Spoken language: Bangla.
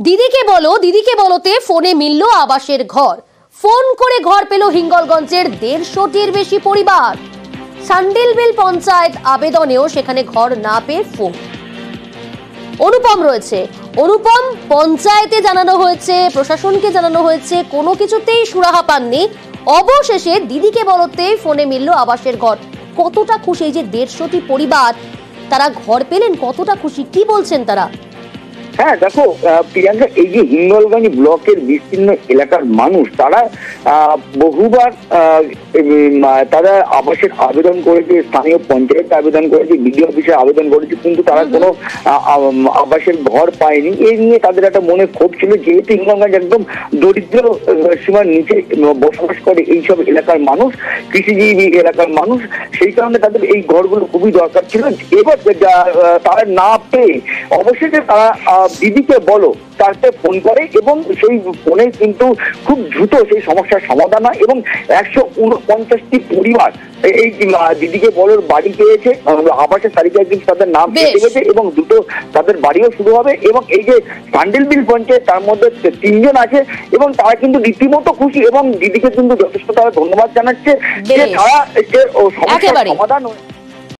দিদিকে বলোতে ফোনে মিলল আবাসের ঘর। ফোন করে ঘর পেল হিঙ্গলগঞ্জের 150টির বেশি পরিবার। সান্ডিলবিল পঞ্চায়েত আবেদনেও সেখানে ঘর না পেয়ে ফোন। অনুপম রয়েছে। অনুপম, পঞ্চায়েতে জানানো হয়েছে, প্রশাসনকে জানানো হয়েছে, কোনো কিছুতেই সুরাহা পাননি। অবশেষে দিদিকে বলতে ফোনে মিলল আবাসের ঘর। কতটা খুশি এই যে 150টি পরিবার, তারা ঘর পেলেন, কতটা খুশি, কি বলছেন তারা? হ্যাঁ দেখো প্রিয়াঙ্কা, এই যে হিঙ্গলগঞ্জ ব্লকের বিস্তীর্ণ এলাকার মানুষ তারা বহুবার তারা আবাসের আবেদন করেছে, স্থানীয় পঞ্চায়েতে আবেদন করেছে, বিডিও অফিসে আবেদন করেছে, কিন্তু তারা কোনো আবাসের ঘর পায়নি। এই নিয়ে তাদের একটা মনে ক্ষোভ ছিল, যেহেতু হিঙ্গলগঞ্জ একদম দরিদ্র সীমার নিচে বসবাস করে এইসব এলাকার মানুষ, কৃষিজীবী এলাকার মানুষ, সেই কারণে তাদের এই ঘরগুলো খুবই দরকার ছিল। এবার তারা না পেয়ে অবশেষে তারা দিদিকে বলো তাকে ফোন করে এবং সেই ফোনে কিন্তু খুব দ্রুত সেই সমস্যার সমাধান হয় এবং 149টি পরিবার এই দিদিকে বলোর বাড়ি পেয়েছে। আবাসের তালিকায় কিন্তু তাদের নাম পেয়ে গেছে এবং দ্রুত তাদের বাড়িও শুরু হবে। এবং এই যে সান্ডিলবিল পঞ্চায়েত, তার মধ্যে 3 জন আছে এবং তারা কিন্তু রীতিমতো খুশি এবং দিদিকে কিন্তু যথেষ্ট তারা ধন্যবাদ জানাচ্ছে যে তারা সমস্যার সমাধান